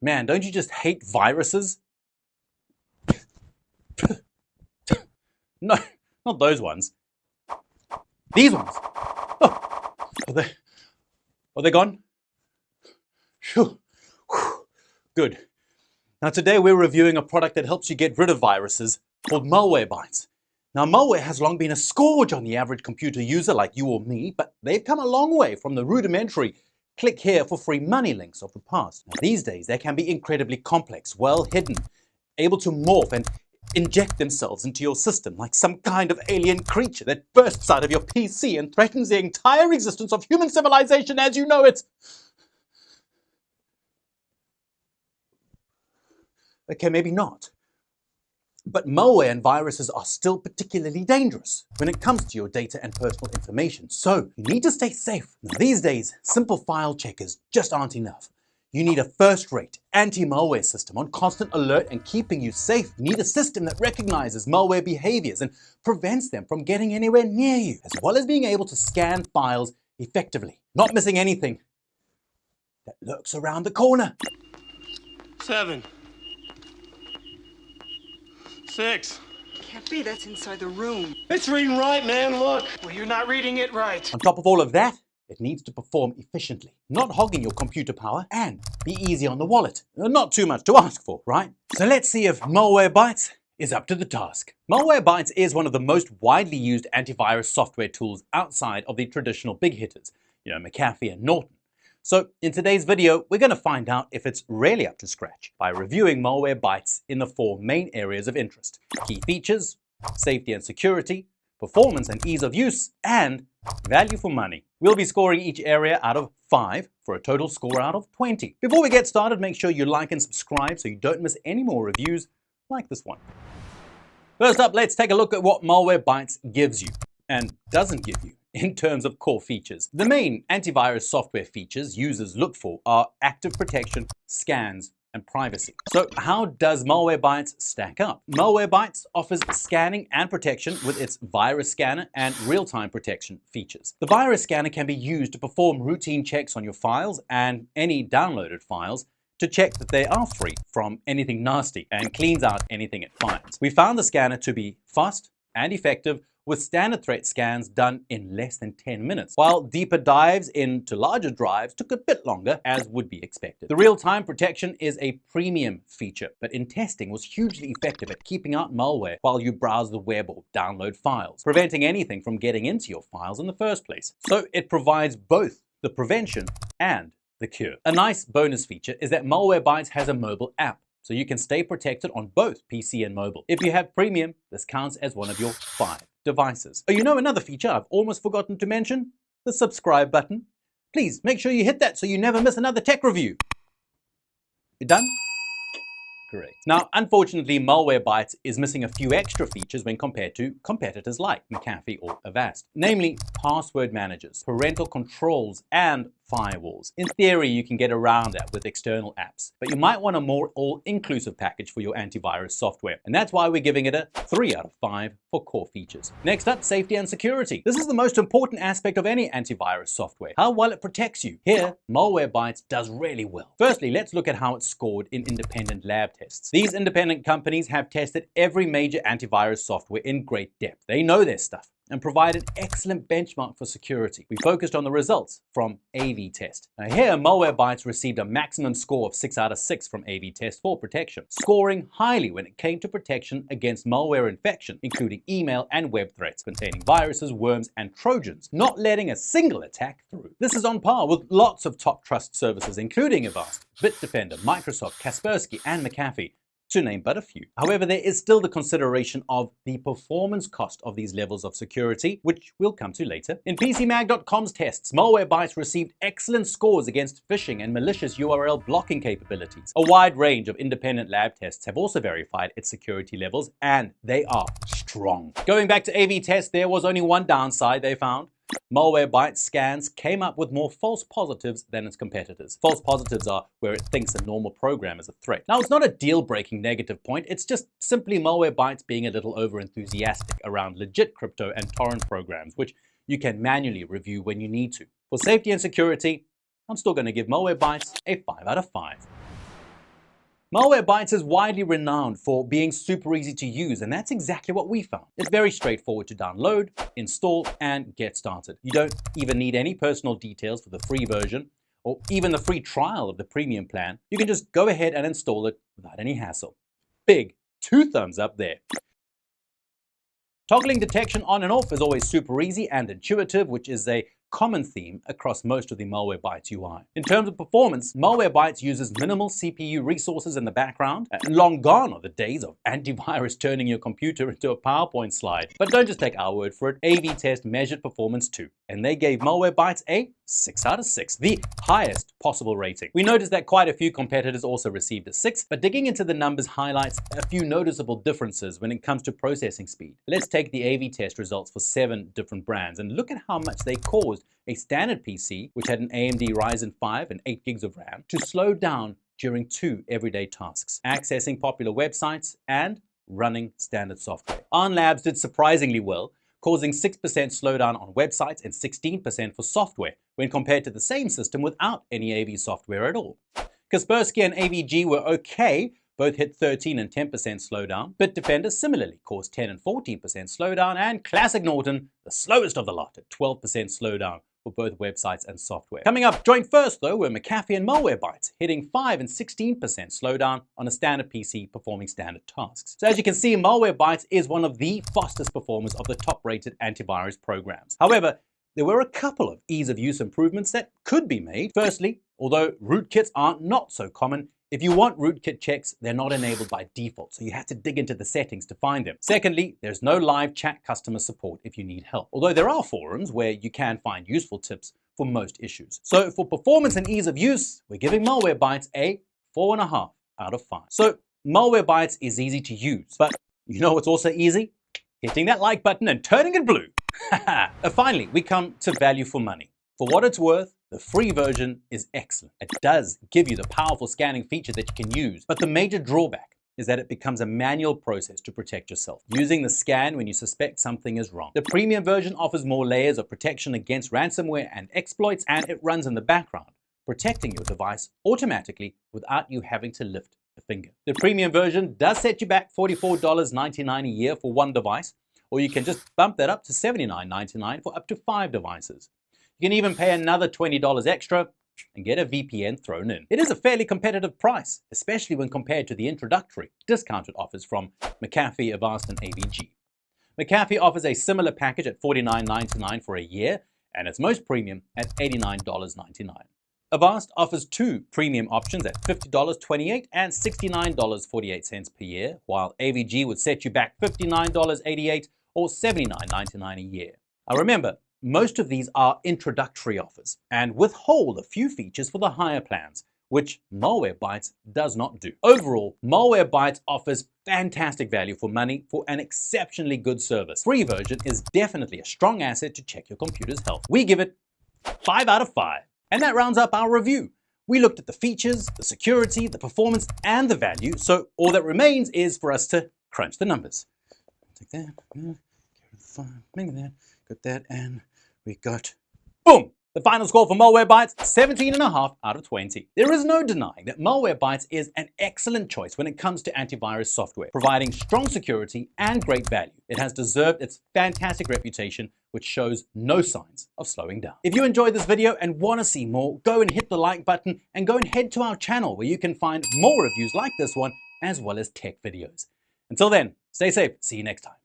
Man, don't you just hate viruses? No, not those ones. These ones. Oh, are they gone? Phew. Good. Now today we're reviewing a product that helps you get rid of viruses called Malwarebytes. Now malware has long been a scourge on the average computer user like you or me, but they've come a long way from the rudimentary click here for free money links of the past. Now, these days they can be incredibly complex, well hidden, able to morph and inject themselves into your system like some kind of alien creature that bursts out of your PC and threatens the entire existence of human civilization as you know it. Okay, maybe not. But malware and viruses are still particularly dangerous when it comes to your data and personal information. So you need to stay safe. Now, these days, simple file checkers just aren't enough. You need a first-rate anti-malware system on constant alert and keeping you safe. You need a system that recognizes malware behaviors and prevents them from getting anywhere near you, as well as being able to scan files effectively, not missing anything that lurks around the corner. 7, 6. Can't be, that's inside the room. It's reading right, man, look. Well, you're not reading it right. On top of all of that, it needs to perform efficiently, not hogging your computer power, and be easy on the wallet. Not too much to ask for, right? So let's see if Malwarebytes is up to the task. Malwarebytes is one of the most widely used antivirus software tools outside of the traditional big hitters, McAfee and Norton. So in today's video, we're going to find out if it's really up to scratch by reviewing Malwarebytes in the 4 main areas of interest: key features, safety and security, performance and ease of use, and value for money. We'll be scoring each area out of 5 for a total score out of 20. Before we get started, make sure you like and subscribe so you don't miss any more reviews like this one. First up, let's take a look at what Malwarebytes gives you and doesn't give you in terms of core features. The main antivirus software features users look for are active protection, scans, and privacy. So how does Malwarebytes stack up? Malwarebytes offers scanning and protection with its virus scanner and real-time protection features. The virus scanner can be used to perform routine checks on your files and any downloaded files to check that they are free from anything nasty and cleans out anything it finds. We found the scanner to be fast and effective, with standard threat scans done in less than 10 minutes, while deeper dives into larger drives took a bit longer, as would be expected. The real-time protection is a premium feature, but in testing was hugely effective at keeping out malware while you browse the web or download files, preventing anything from getting into your files in the first place. So it provides both the prevention and the cure. A nice bonus feature is that Malwarebytes has a mobile app, so you can stay protected on both PC and mobile. If you have premium, this counts as one of your 5 devices. Oh, another feature I've almost forgotten to mention? The subscribe button. Please make sure you hit that so you never miss another tech review. You done? Great. Now, unfortunately, Malwarebytes is missing a few extra features when compared to competitors like McAfee or Avast, namely password managers, parental controls, and firewalls. In theory, you can get around that with external apps, but you might want a more all-inclusive package for your antivirus software, and that's why we're giving it a 3 out of 5 for core features. Next up, safety and security. This is the most important aspect of any antivirus software, how well it protects you. Here, Malwarebytes does really well. Firstly, let's look at how it's scored in independent lab tests. These independent companies have tested every major antivirus software in great depth. They know their stuff and provide an excellent benchmark for security. We focused on the results from AV-Test. Now here, Malwarebytes received a maximum score of 6 out of 6 from AV-Test for protection, scoring highly when it came to protection against malware infection, including email and web threats containing viruses, worms, and trojans, not letting a single attack through. This is on par with lots of top trust services, including Avast, Bitdefender, Microsoft, Kaspersky, and McAfee, to name but a few. However, there is still the consideration of the performance cost of these levels of security, which we'll come to later. In PCMag.com's tests, Malwarebytes received excellent scores against phishing and malicious URL blocking capabilities. A wide range of independent lab tests have also verified its security levels, and they are strong. Going back to AV-Test, there was only one downside they found. Malwarebytes scans came up with more false positives than its competitors. False positives are where it thinks a normal program is a threat. Now, it's not a deal-breaking negative point, it's just simply Malwarebytes being a little over-enthusiastic around legit crypto and torrent programs, which you can manually review when you need to. For safety and security, I'm still going to give Malwarebytes a 5 out of 5. Malwarebytes is widely renowned for being super easy to use, and that's exactly what we found. It's very straightforward to download, install, and get started. You don't even need any personal details for the free version, or even the free trial of the premium plan. You can just go ahead and install it without any hassle. Big 2 thumbs up there. Toggling detection on and off is always super easy and intuitive, which is a common theme across most of the Malwarebytes UI. In terms of performance, Malwarebytes uses minimal CPU resources in the background, and long gone are the days of antivirus turning your computer into a PowerPoint slide. But don't just take our word for it. AV Test measured performance too, and they gave Malwarebytes a 6 out of 6, the highest possible rating. We noticed that quite a few competitors also received a 6, but digging into the numbers highlights a few noticeable differences when it comes to processing speed. Let's take the AV Test results for 7 different brands and look at how much they caused a standard PC, which had an AMD Ryzen 5 and 8 gigs of RAM, to slow down during 2 everyday tasks: accessing popular websites and running standard software. Arn Labs did surprisingly well, causing 6% slowdown on websites and 16% for software when compared to the same system without any AV software at all. Kaspersky and AVG were okay, both hit 13 and 10% slowdown. Bitdefender similarly caused 10 and 14% slowdown, and Classic Norton, the slowest of the lot, at 12% slowdown for both websites and software. Coming up joint first though were McAfee and Malwarebytes, hitting 5 and 16% slowdown on a standard PC performing standard tasks. So as you can see, Malwarebytes is one of the fastest performers of the top-rated antivirus programs. However, there were a couple of ease of use improvements that could be made. Firstly, although rootkits aren't not so common, if you want rootkit checks, they're not enabled by default, so you have to dig into the settings to find them. Secondly, there's no live chat customer support if you need help, although there are forums where you can find useful tips for most issues. So for performance and ease of use, we're giving Malwarebytes a 4.5 out of 5. So Malwarebytes is easy to use, but you know what's also easy? Hitting that like button and turning it blue. Finally, we come to value for money. For what it's worth, the free version is excellent. It does give you the powerful scanning feature that you can use, but the major drawback is that it becomes a manual process to protect yourself, using the scan when you suspect something is wrong. The premium version offers more layers of protection against ransomware and exploits, and it runs in the background, protecting your device automatically without you having to lift a finger. The premium version does set you back $44.99 a year for one device, or you can just bump that up to $79.99 for up to 5 devices. You can even pay another $20 extra and get a VPN thrown in. It is a fairly competitive price, especially when compared to the introductory discounted offers from McAfee, Avast, and AVG. McAfee offers a similar package at $49.99 for a year, and its most premium at $89.99. Avast offers 2 premium options at $50.28 and $69.48 per year, while AVG would set you back $59.88 or $79.99 a year. Now remember, most of these are introductory offers and withhold a few features for the higher plans, which Malwarebytes does not do. Overall, Malwarebytes offers fantastic value for money for an exceptionally good service. Free version is definitely a strong asset to check your computer's health. We give it 5 out of 5. And that rounds up our review. We looked at the features, the security, the performance, and the value, so all that remains is for us to crunch the numbers. Take that, maybe that, got that, and we got, boom! The final score for Malwarebytes, 17.5 out of 20. There is no denying that Malwarebytes is an excellent choice when it comes to antivirus software, providing strong security and great value. It has deserved its fantastic reputation, which shows no signs of slowing down. If you enjoyed this video and want to see more, go and hit the like button and go and head to our channel where you can find more reviews like this one, as well as tech videos. Until then, stay safe. See you next time.